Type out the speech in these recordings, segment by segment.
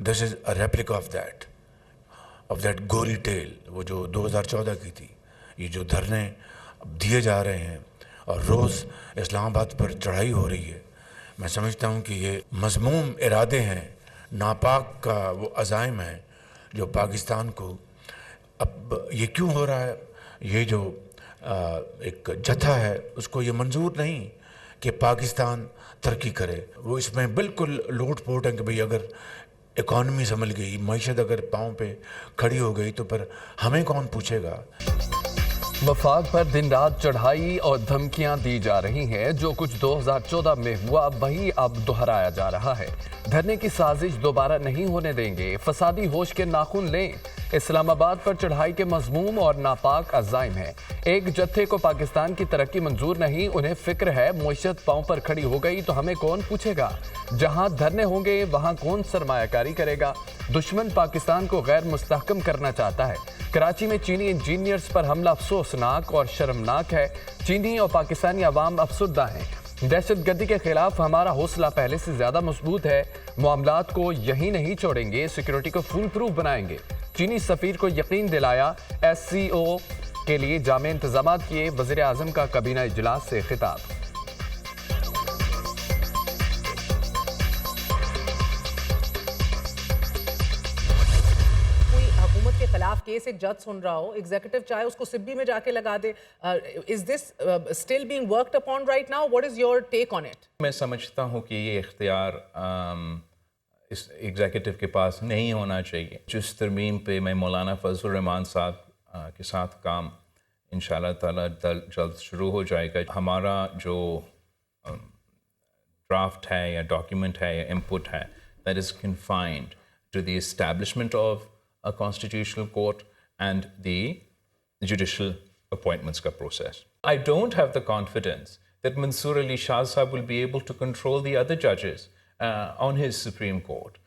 This is a replica of that गोरी tell, वो जो 2014 की थी। ये जो धरने अब दिए जा रहे हैं और रोज़ इस्लामाबाद पर चढ़ाई हो रही है, मैं समझता हूँ कि ये मज़मूम इरादे हैं, नापाक का वो अज़ाइम है जो पाकिस्तान को, अब ये क्यों हो रहा है, ये जो एक जत्था है उसको ये मंजूर नहीं कि पाकिस्तान तरक्की करे। वो इसमें बिल्कुल लोट पोट है कि भाई अगर इकॉनमी संभल गई, मईशत अगर पाँव पे खड़ी हो गई तो फिर हमें कौन पूछेगा। वफाक पर दिन रात चढ़ाई और धमकियां दी जा रही हैं। जो कुछ 2014 में हुआ वही अब दोहराया जा रहा है। धरने की साजिश दोबारा नहीं होने देंगे, फसादी होश के नाखून लें। इस्लामाबाद पर चढ़ाई के मजमूम और नापाक अज़ाइम है। एक जत्थे को पाकिस्तान की तरक्की मंजूर नहीं, उन्हें फिक्र है मईशत पांव पर खड़ी हो गई तो हमें कौन पूछेगा। जहां धरने होंगे वहां कौन सरमायाकारी करेगा। दुश्मन पाकिस्तान को गैर मुस्तहकम करना चाहता है। कराची में चीनी इंजीनियर्स पर हमला अफसोसनाक और शर्मनाक है। चीनी और पाकिस्तानी अवाम अफसुर्दा हैं। दहशतगर्दी के खिलाफ हमारा हौसला पहले से ज्यादा मजबूत है। मामलात को यहीं नहीं छोड़ेंगे, सिक्योरिटी को फुल प्रूफ बनाएंगे। चीनी सफीर को यकीन दिलाया। SCO के लिए जामे इंतजाम किए। वज़ीर आज़म का काबीना इजलास से खिताब। हुकूमत के खिलाफ केस एक जज सुन रहा हो, एग्जीक्यूटिव चाहे उसको सिब्बी में जाके लगा दे, is this still being worked upon right now? What is your take on it? मैं समझता हूँ कि ये इख्तियार इस एग्जीक्यूटिव के पास नहीं होना चाहिए। जिस तरमीम पे मैं मौलाना फजल रहमान साहब के साथ काम इंशाअल्लाह ताला जल्द शुरू हो जाएगा। हमारा जो ड्राफ्ट है या डॉक्यूमेंट है या इनपुट है, that is confined to the establishment of a constitutional court and the judicial appointments ka process. I don't have the confidence that Mansoor Ali Shah Sahab will be able to control the other judges on his Supreme Court.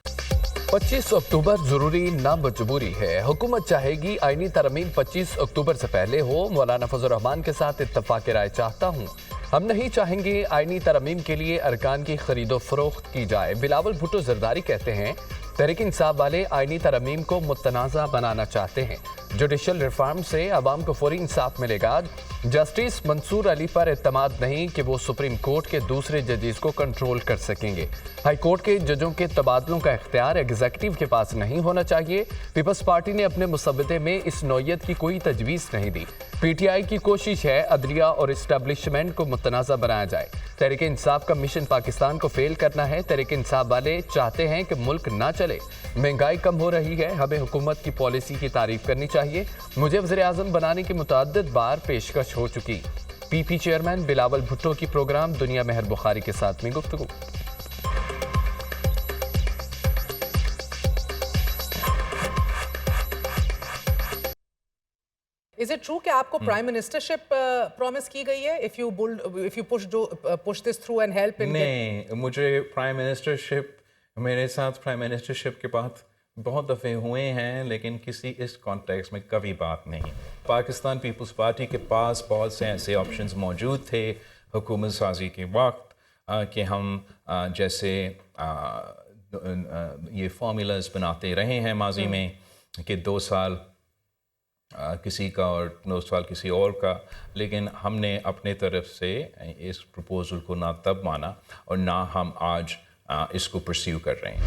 25 अक्टूबर जरूरी ना मजबूरी है। हुकूमत चाहेगी आईनी तरमीम 25 अक्टूबर से पहले हो। मौलाना फजल रहमान के साथ इत्तफाक राय चाहता हूँ। हम नहीं चाहेंगे आईनी तरमीम के लिए अरकान की खरीदो फरोख्त की जाए। बिलावल भुट्टो जरदारी कहते हैं तहरीक इंसाफ वाले आईनी तरमीम को मुतनाज़ा बनाना चाहते हैं। जुडिशल रिफॉर्म से अवाम को फौरी इंसाफ मिलेगा। जस्टिस मंसूर अली पर एतमाद नहीं कि वो सुप्रीम कोर्ट के दूसरे जजेस को कंट्रोल कर सकेंगे। हाई कोर्ट के जजों के तबादलों का इख्तियार एग्जीक्यूटिव के पास नहीं होना चाहिए। पीपल्स पार्टी ने अपने मुसव्वदे में इस नौयत की कोई तजवीज़ नहीं दी। PTI की कोशिश है अदलिया और इस्टेब्लिशमेंट को मुतनाज़ा बनाया जाए। तहरीक इंसाफ का मिशन पाकिस्तान को फेल करना है। तहरीक इंसाफ वाले चाहते हैं कि मुल्क ना चले। महंगाई कम हो रही है, हमें हुकूमत की पॉलिसी की तारीफ करनी चाहिए। मुझे वज़ीर आज़म बनाने की मुतअद्दिद बार पेशकश हो चुकी। PP चेयरमैन बिलावल भुट्टो की प्रोग्राम दुनिया मेहर बुखारी के साथ में गुफ्तगू। Is it true कि आपको प्राइम मिनिस्टरशिप प्रॉमिस की गई है? If you push this through and help in नहीं, मुझे प्राइम मिनिस्टरशिप, मेरे साथ प्राइम मिनिस्टरशिप के बाद बहुत दफ़े हुए हैं, लेकिन किसी इस कॉन्टेक्स्ट में कभी बात नहीं। पाकिस्तान पीपल्स पार्टी के पास बहुत से ऐसे ऑप्शंस मौजूद थे हुकूमत साजी के वक्त कि हम जैसे ये फार्मूलाज बनाते रहे हैं माजी में कि 2 साल किसी का और 9 साल किसी और का, लेकिन हमने अपने तरफ से इस प्रपोजल को ना तब माना और ना हम आज इसको परस्यू कर रहे हैं।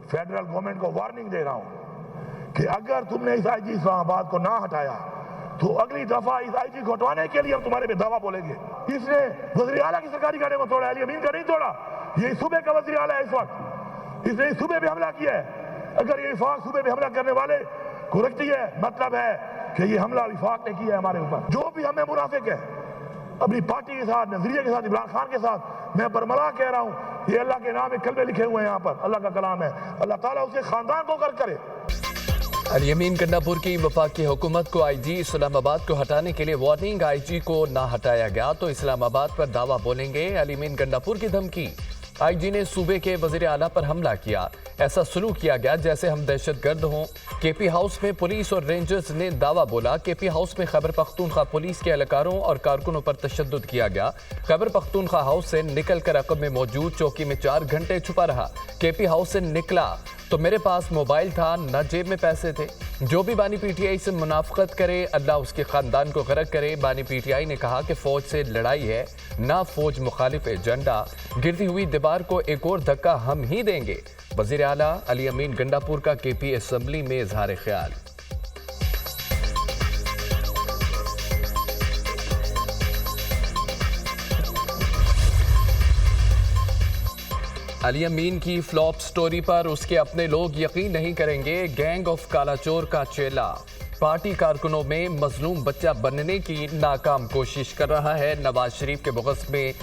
फेडरल गवर्नमेंट को वार्निंग दे रहा हूं कि अगर तुमने इस IG इस्लामाबाद को ना हटाया तो अगली दफा इस IG को हटवाने के लिए हम तुम्हारे पे दावा बोलेंगे। इसने वज़ीर आला की सरकारी गाड़ी को तोड़ा, अली अमीन का नहीं तोड़ा। ये सूबे का वज़ीर आला है इस वक्त, इसने इस सूबे पे हमला किया है। अगर ये विफाक सूबे पे हमला करने वाले को रखती है, मतलब है कि ये हमला विफाक ने किया है हमारे ऊपर। जो भी हमें मुनाफिक है अपनी पार्टी के साथ, नजरिए के साथ, इमरान खान के साथ, मैं बरमला कह रहा हूँ, ये अल्लाह के नाम में कलमे लिखे हुए हैं, यहाँ पर अल्लाह का कलाम है। अल्लाह ताला उसके खानदान को कर करे। अली अमीन गंडापुर की वफाकी हुकूमत को IG इस्लामाबाद को हटाने के लिए वार्निंग। IG को ना हटाया गया तो इस्लामाबाद पर दावा बोलेंगे। अली अमीन गंडापुर की धमकी। आई जी ने सूबे के वजीर आला पर हमला किया। ऐसा सलूक किया गया जैसे हम दहशत गर्द हों। केपी हाउस में पुलिस और रेंजर्स ने दावा बोला। केपी हाउस में खैबर पख्तूनख्वा पुलिस के एहलकारों और कारकुनों पर तशद्दुद किया गया। खैबर पख्तूनख्वा हाउस से निकल कर अक़ब में मौजूद चौकी में 4 घंटे छुपा रहा। केपी हाउस से निकला तो मेरे पास मोबाइल था, न जेब में पैसे थे। जो भी बानी पीटीआई से मुनाफकत करे, अल्लाह उसके खानदान को गरक करे। बानी पीटीआई ने कहा कि फौज से लड़ाई है, ना फौज मुखालिफ एजेंडा। गिरती हुई दीवार को एक और धक्का हम ही देंगे। वजीर आला अली अमीन गंडापुर का केपी असेंबली में इजहार ख्याल। अली अमीन की फ्लॉप स्टोरी पर उसके अपने लोग यकीन नहीं करेंगे। गैंग ऑफ कालाचोर का चेला पार्टी कारकुनों में मजलूम बच्चा बनने की नाकाम कोशिश कर रहा है। नवाज शरीफ के बगस में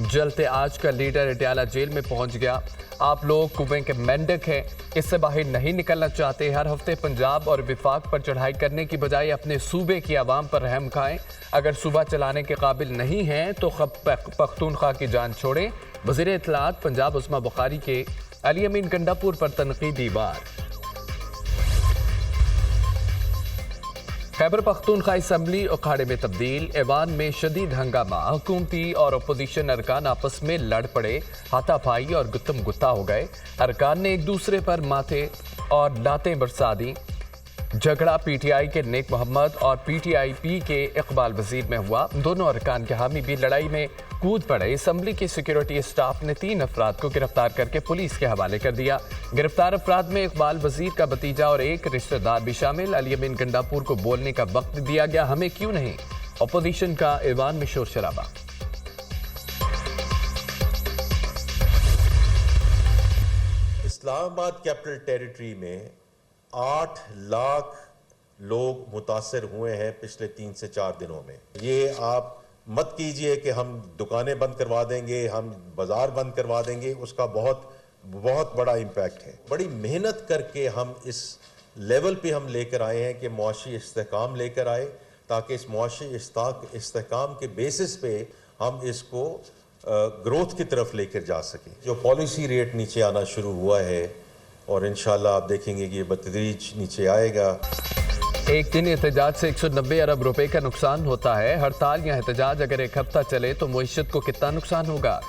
जलते आज का लीडर अटियाला जेल में पहुंच गया। आप लोग कुएं के मेंढक हैं, इससे बाहर नहीं निकलना चाहते। हर हफ्ते पंजाब और विफाक पर चढ़ाई करने की बजाय अपने सूबे की आवाम पर रहम खाएं। अगर सूबा चलाने के काबिल नहीं हैं तो पख्तूनख्वा की जान छोड़ें। वज़ीर इत्तलात पंजाब उस्मा बुखारी के अली अमीन गंडापुर पर तनकीदी वार। खैबर पख्तूनख्वा असेंबली अखाड़े में तब्दील। ऐवान में शदीद हंगामा। हुकूमती और अपोजिशन अरकान आपस में लड़ पड़े। हाथापाई और गुत्तम गुत्ता हो गए। अरकान ने एक दूसरे पर माथे और लातें बरसा दी। झगड़ा पीटीआई के नेक मोहम्मद और पीटीआईपी के इकबाल वजीर में हुआ। दोनों अरकान के हामी भी लड़ाई में कूद पड़े। असेंबली के सिक्योरिटी स्टाफ ने 3 अफराद को गिरफ्तार करके पुलिस के हवाले कर दिया। गिरफ्तार अफराद में इकबाल वजीर का भतीजा और एक रिश्तेदार भी शामिल। अली अमीन गंडापुर को बोलने का वक्त दिया गया, हमें क्यों नहीं। अपोजिशन का ऐवान में शोर शराबा। इस्लामाबाद कैपिटल टेरिटरी में 8 लाख लोग मुतासर हुए हैं पिछले 3 से 4 दिनों में। ये आप मत कीजिए कि हम दुकानें बंद करवा देंगे, हम बाजार बंद करवा देंगे, उसका बहुत बहुत बड़ा इम्पैक्ट है। बड़ी मेहनत करके हम इस लेवल पे हम लेकर आए हैं कि मुआशी इस्तेहकाम लेकर आए, ताकि इस मुआशी इस्तेहकाम के बेसिस पे हम इसको ग्रोथ की तरफ लेकर जा सकें। जो पॉलिसी रेट नीचे आना शुरू हुआ है और इंशाल्लाह आप देखेंगे कि ये बतदरीज नीचे आएगा। एक दिन एहतजाज से 190 अरब रुपए का नुकसान होता है। हड़ताल या एहतजाज अगर एक हफ्ता चले तो मुईशत को कितना नुकसान होगा।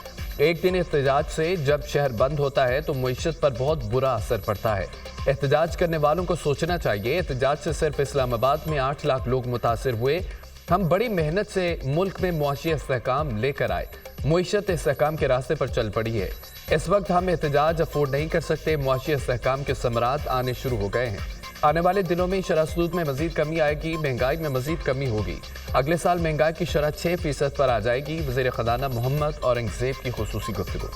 एक दिन एहतजाज से जब शहर बंद होता है तो मुईशत पर बहुत बुरा असर पड़ता है। एहतजाज करने वालों को सोचना चाहिए। एहतजाज से सिर्फ इस्लामाबाद में 8 लाख लोग मुतासिर हुए। हम बड़ी मेहनत से मुल्क में मुआशी इस्तेहकाम लेकर आए। मुईशत इस्तेहकाम के रास्ते पर चल पड़ी है। इस वक्त हम एहतजाज अफोर्ड नहीं कर सकते। मुआशी इस्तेहकाम के समरात आने शुरू हो गए हैं। आने वाले दिनों में शरह सूद में मजीद कमी आएगी। महंगाई में मजीद कमी होगी। अगले साल महंगाई की शरह 6% पर आ जाएगी। वज़ीर ख़जाना मोहम्मद औरंगज़ेब की खुसूसी गुफ्तगू।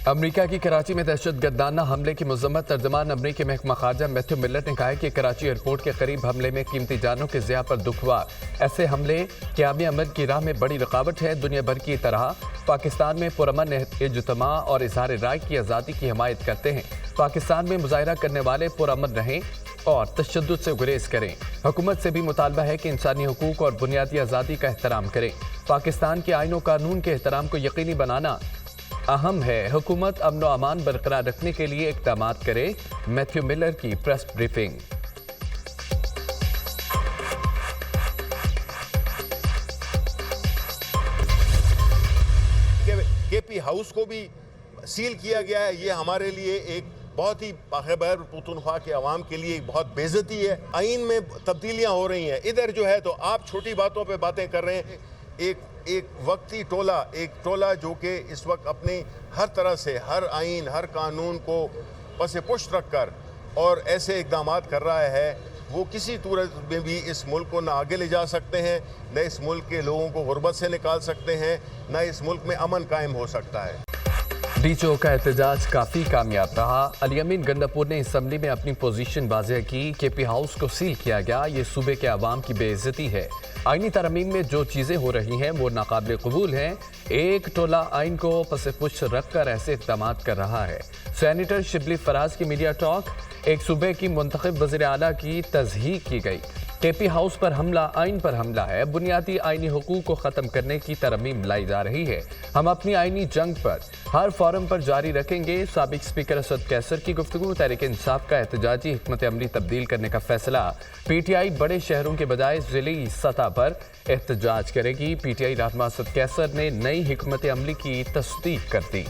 अमरीका की कराची में दहशतगर्दाना हमले की मज़म्मत। तर्जमान अमरीकी महकमा खारजा मैथ्यू मिलर ने कहा है कि कराची एयरपोर्ट के करीब हमले में कीमती जानों के ज़िया पर दुख हुआ। ऐसे हमले क़याम अमन की राह में बड़ी रुकावट है। दुनिया भर की तरह पाकिस्तान में पुरअमन इज्तिमा और इज़हार राय की आज़ादी की हिमायत करते हैं। पाकिस्तान में मुजाहरा करने वाले पुरअमन रहें और तशद्दुद से गुरेज करें। हुकूमत से भी मुतालबा है कि इंसानी हुकूक और बुनियादी आज़ादी का एहतराम करें। पाकिस्तान के आईन और कानून के एहतराम को यकीनी बनाना अहम है। हुकूमत अमन और अमान बरकरार रखने के लिए इक़दाम करे। मैथ्यू मिलर की प्रेस ब्रीफिंग। केपी हाउस को भी सील किया गया है। ये हमारे लिए एक बहुत ही खैबर पख्तूनख्वा के अवाम के लिए बहुत बेइज्जती है। आइन में तब्दीलियां हो रही हैं, इधर जो है तो आप छोटी बातों पे बातें कर रहे हैं। एक वक्ती टोला, एक टोला जो कि इस वक्त अपनी हर तरह से हर आइन हर कानून को पसे पुष्ट रख कर और ऐसे इकदाम कर रहा है, वो किसी सूरत में भी इस मुल्क को ना आगे ले जा सकते हैं, न इस मुल्क के लोगों को गुर्बत से निकाल सकते हैं, न इस मुल्क में अमन कायम हो सकता है। डीचओ का एहतजाज काफ़ी कामयाब रहा। अली अमीन गंडापुर ने असम्बली में अपनी पोजीशन वाज़ेह की। केपी हाउस को सील किया गया। ये सूबे के अवाम की बेइज्जती है। आइनी तरमीम में जो चीज़ें हो रही हैं वो नाकाबिल कबूल हैं। एक टोला आइन को पसे पुश रख कर ऐसे इक़दाम कर रहा है। सेनेटर शिबली फराज की मीडिया टॉक। एक सूबे की मुंतखब वज़ीर आला की तज़हीक की गई। KP ہاؤس پر حملہ آئین پر حملہ ہے، بنیادی آئینی حقوق کو ختم کرنے کی ترمیم لائی جا رہی ہے، ہم اپنی آئینی جنگ پر ہر فورم پر جاری رکھیں گے۔ سابق اسپیکر اسد قیصر کی گفتگو۔ تحریک انصاف کا احتجاجی حکمت عملی تبدیل کرنے کا فیصلہ، PTI بڑے شہروں کے بجائے ضلعی سطح پر احتجاج کرے گی۔ PTI رہنما اسد قیصر نے نئی حکمت عملی کی تصدیق کر دی۔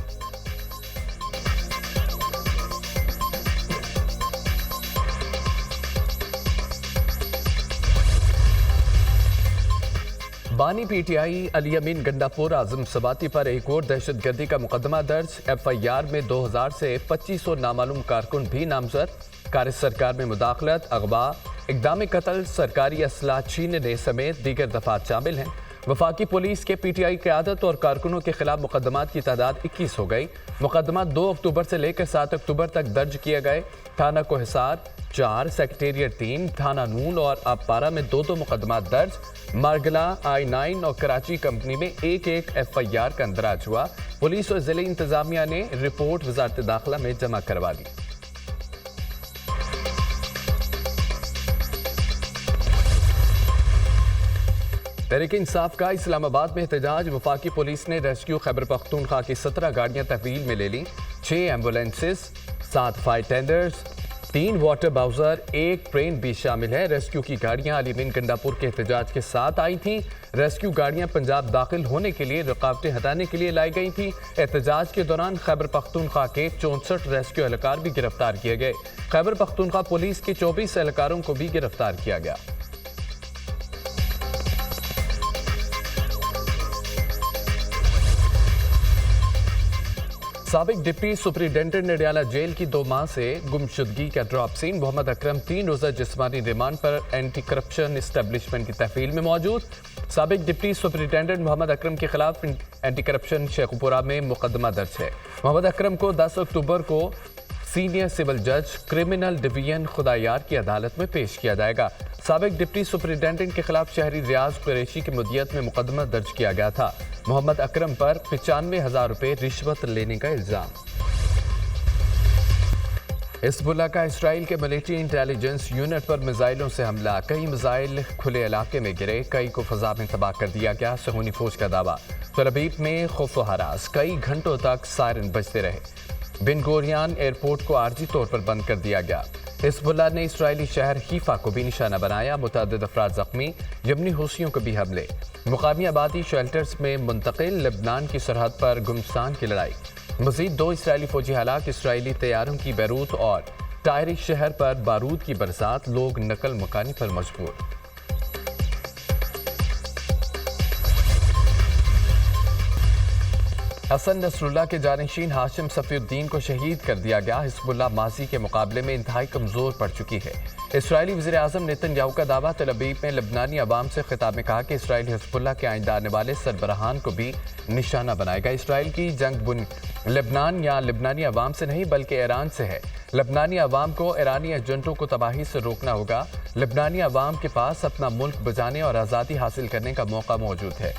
بانی PTI علی امین گنڈاپور اعظم سباتی پر ایک اور دہشت گردی کا مقدمہ درج۔ FIR میں 2000 سے 2500 نامعلوم کارکن بھی نامزد۔ کار سرکار میں مداخلت، اغوا، اقدام قتل، سرکاری اسلحہ چھیننے سمیت دیگر دفعات شامل ہیں۔ وفاقی پولیس کے PTI قیادت اور کارکنوں کے خلاف مقدمات کی تعداد 21 ہو گئی۔ مقدمات 2 اکتوبر سے لے کر 7 اکتوبر تک درج کیے گئے۔ تھانہ کوہسار 4، سیکریٹریٹ 3، تھانہ نون اور آبپارہ میں 2 مقدمات درج۔ مارگلا، I9 اور کراچی کمپنی میں 1 FIR کا اندراج ہوا۔ پولیس اور ضلعی انتظامیہ نے رپورٹ وزارت داخلہ میں جمع کروا دی۔ تحریک انصاف کا اسلام آباد میں احتجاج، وفاقی پولیس نے ریسکیو خیبر پختونخوا کی 17 گاڑیاں تحویل میں لے لیں، 6 ambulances, 7 fire tenders, 3 water bowser, 1 train بھی شامل ہے۔ ریسکیو کی گاڑیاں علی امین گنڈاپور کے احتجاج کے ساتھ آئی تھیں۔ ریسکیو گاڑیاں پنجاب داخل ہونے کے لیے رکاوٹیں ہٹانے کے لیے لائی گئی تھیں۔ احتجاج کے دوران خیبر پختونخوا کے 64 ریسکیو اہلکار بھی گرفتار کیے گئے۔ خیبر پختونخوا پولیس کے 24 اہلکاروں کو بھی گرفتار کیا گیا۔ سابق ڈپٹی سپرنٹینڈنٹ نڈیالہ جیل کی 2 ماہ سے گمشدگی کا ڈراپ سین، محمد اکرم 3 روزہ جسمانی ریمانڈ پر اینٹی کرپشن اسٹیبلشمنٹ کی تحویل میں موجود۔ سابق ڈپٹی سپرنٹینڈنٹ محمد اکرم کے خلاف اینٹی کرپشن شیخو پورہ میں مقدمہ درج ہے۔ محمد اکرم کو 10 اکتوبر کو سینئر سول جج کرمنل ڈویژن خدایار کی عدالت میں پیش کیا جائے گا۔ سابق ڈپٹی سپرنٹینڈنٹ کے خلاف شہری ریاض قریشی کی مدیت میں مقدمہ درج کیا گیا تھا۔ محمد اکرم پر 95,000 روپے رشوت لینے کا الزام۔ حزب اللہ کا اسرائیل کے ملٹری انٹیلیجنس یونٹ پر میزائلوں سے حملہ، کئی میزائل کھلے علاقے میں گرے، کئی کو فضا میں تباہ کر دیا گیا۔ صہیونی فوج کا دعویٰ، تل ابیب میں خوف و ہراس، کئی گھنٹوں تک سائرن بجتے رہے۔ بن گوریان ایئرپورٹ کو عارضی طور پر بند کر دیا گیا۔ حزب اللہ نے اسرائیلی شہر حیفا کو بھی نشانہ بنایا، متعدد افراد زخمی، یمنی حوثیوں کو بھی حملے۔ مقامی آبادی شیلٹرز میں منتقل، لبنان کی سرحد پر گمستان کی لڑائی۔ مزید 2 اسرائیلی فوجی ہلاک، اسرائیلی طیاروں کی بیروت اور ٹائری شہر پر بارود کی برسات، لوگ نقل مکانی پر مجبور۔ حسن نصر اللہ کے جانشین ہاشم صفی الدین کو شہید کر دیا گیا۔ حزب اللہ ماضی کے مقابلے میں انتہائی کمزور پڑ چکی ہے۔ اسرائیلی وزیر اعظم نیتن یاہو کا دعویٰ، تل ابیب میں لبنانی عوام سے خطاب میں کہا کہ اسرائیل حزب اللہ کے آئندہ آنے والے سربراہان کو بھی نشانہ بنائے گا۔ اسرائیل کی جنگ لبنان یا لبنانی عوام سے نہیں بلکہ ایران سے ہے۔ لبنانی عوام کو ایرانی ایجنٹوں کو تباہی سے روکنا ہوگا۔ لبنانی عوام کے پاس اپنا ملک بچانے اور آزادی حاصل کرنے کا موقع موجود ہے۔